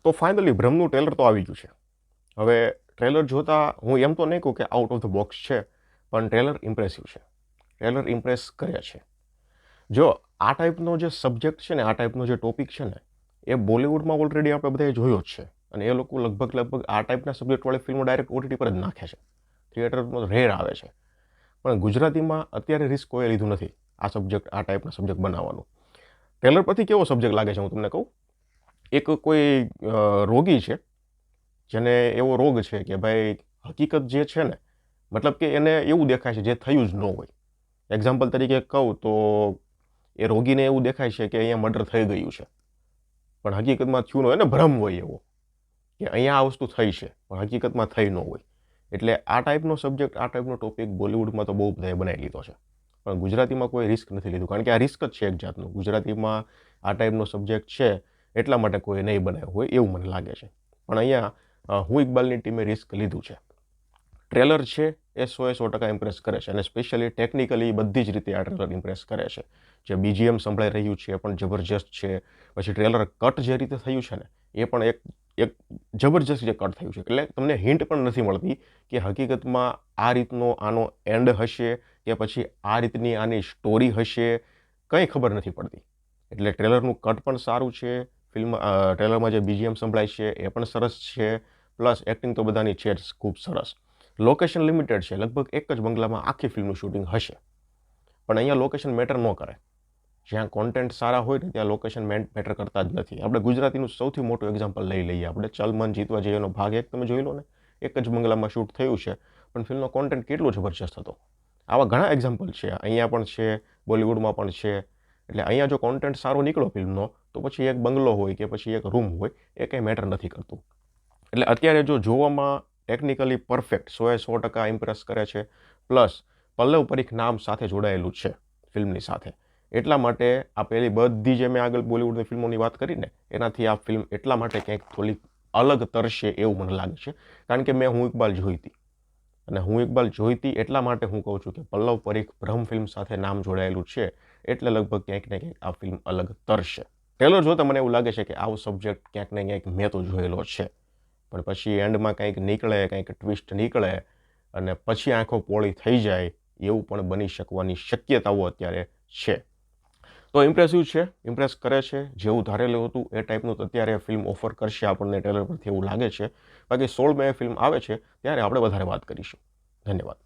તો finally ભ્રમનું trailer તો આવી ગયું છે. હવે ટ્રેલર જોતાં હું એમ તો નહીં કહું કે આઉટ ઓફ ધ બોક્સ છે, પણ ટ્રેલર ઇમ્પ્રેસિવ છે. ટ્રેલર ઇમ્પ્રેસ કરે છે. જો આ ટાઈપનો જે સબ્જેક્ટ છે ને, આ ટાઈપનો જે ટોપિક છે ને, એ બોલિવૂડમાં ઓલરેડી આપણે બધાએ જોયો જ છે. અને એ લોકો લગભગ આ ટાઈપના સબ્જેક્ટવાળી ફિલ્મો ડાયરેક્ટ OTT પર જ નાખે છે. થિયેટરમાં રેર આવે છે. પણ ગુજરાતીમાં અત્યારે રિસ્ક કોઈએ લીધું નથી આ ટાઈપના સબ્જેક્ટ બનાવવાનું. ટ્રેલર પરથી કેવો સબ્જેક્ટ લાગે છે હું તમને કહું. એક કોઈ રોગી છે, જેને એવો રોગ છે કે ભાઈ હકીકત જે છે ને, મતલબ કે એને એવું દેખાય છે જે થયું જ ન હોય. એક્ઝામ્પલ તરીકે કહું તો એ રોગીને એવું દેખાય છે કે અહીંયા મર્ડર થઈ ગયું છે, પણ હકીકતમાં થયું ન હોય. એને ભ્રમ હોય એવો કે અહીંયા આ વસ્તુ થઈ છે, પણ હકીકતમાં થઈ ન હોય. એટલે આ ટાઈપનો સબ્જેક્ટ, આ ટાઈપનો ટોપિક બોલિવૂડમાં તો બહુ બધાએ બનાવી લીધો છે, પણ ગુજરાતીમાં કોઈ રિસ્ક નથી લીધું. કારણ કે આ રિસ્ક જ છે એક જાતનું. ગુજરાતીમાં આ ટાઈપનો સબ્જેક્ટ છે એટલા માટે કોઈ નહીં બનાવ્યો હોય એવું મને લાગે છે. પણ અહીંયા હું ઇકબાલની ટીમે રિસ્ક લીધું છે. ટ્રેલર છે એ 100% ઇમ્પ્રેસ કરે છે, અને સ્પેશિયલી ટેકનિકલી બધી જ રીતે આ ટ્રેલર ઇમ્પ્રેસ કરે છે. જે BGM સંભળાઈ રહ્યું છે એ પણ જબરજસ્ત છે. પછી ટ્રેલર કટ જે રીતે થયું છે ને, એ પણ એક જબરજસ્ત જે કટ થયું છે. એટલે તમને હિન્ટ પણ નથી મળતી કે હકીકતમાં આ રીતનો આનો એન્ડ હશે કે પછી આ રીતની આની સ્ટોરી હશે, કંઈ ખબર નથી પડતી. એટલે ટ્રેલરનું કટ પણ સારું છે. ટ્રેલરમાં જે BGM સંભળાય છે એ પણ સરસ છે. પ્લસ એક્ટિંગ તો બધાની છે જ ખૂબ સરસ. લોકેશન લિમિટેડ છે. લગભગ એક જ બંગલામાં આખી ફિલ્મનું શૂટિંગ હશે, પણ અહીંયા લોકેશન મેટર ન કરે. જ્યાં કોન્ટેન્ટ સારા હોય ને ત્યાં લોકેશન મેટર કરતા જ નથી. આપણે ગુજરાતીનું સૌથી મોટું એક્ઝામ્પલ લઈ લઈએ. આપણે ચલ મન જીતવા જઈએનો ભાગ 1 તમે જોઈ લો ને, એક જ બંગલામાં શૂટ થયું છે, પણ ફિલ્મનો કોન્ટેન્ટ કેટલો જબરજસ્ત હતો. આવા ઘણા એક્ઝામ્પલ છે, અહીંયા પણ છે, બોલિવૂડમાં પણ છે. એટલે અહીંયા જો કોન્ટેન્ટ સારો નીકળો ફિલ્મનો, તો પછી એક બંગલો હોય કે પછી એક રૂમ હોય, એ કંઈ મેટર નથી કરતું. એટલે અત્યારે જો જોવામાં ટેકનિકલી પરફેક્ટ 100% ઇમ્પ્રેસ કરે છે. પ્લસ પલ્લવ પરીખ નામ સાથે જોડાયેલું છે ફિલ્મની સાથે. એટલા માટે આ પહેલી બધી જે મેં આગળ બોલિવૂડની ફિલ્મોની વાત કરી ને, એનાથી આ ફિલ્મ એટલા માટે ક્યાંક થોડીક અલગ તરશે એવું મને લાગે છે. કારણ કે મેં હું ઇકબાલ જોઈ હતી, અને હું ઇકબાલ જોઈ હતી એટલા માટે હું કહું છું કે પલ્લવ પરીખ ભ્રમ ફિલ્મ સાથે નામ જોડાયેલું છે, એટલે લગભગ ક્યાંક ને ક્યાંક આ ફિલ્મ અલગ તરશે. ટ્રેલર જોતાં મને એવું લાગે છે કે આવો સબ્જેક્ટ ક્યાંક ને ક્યાંક મેં તો જોયેલો છે, પણ પછી એન્ડમાં કંઈક નીકળે, કંઈક ટ્વિસ્ટ નીકળે અને પછી આંખો પોળી થઈ જાય, એવું પણ બની શકવાની શક્યતાઓ અત્યારે છે. તો ઇમ્પ્રેસિવ છે, ઇમ્પ્રેસ કરે છે. જેવું ધારેલું હતું એ ટાઈપનું અત્યારે ફિલ્મ ઓફર કરશે આપણને ટ્રેલર પરથી એવું લાગે છે. બાકી 16 મે ફિલ્મ આવે છે ત્યારે આપણે વધારે વાત કરીશું. ધન્યવાદ.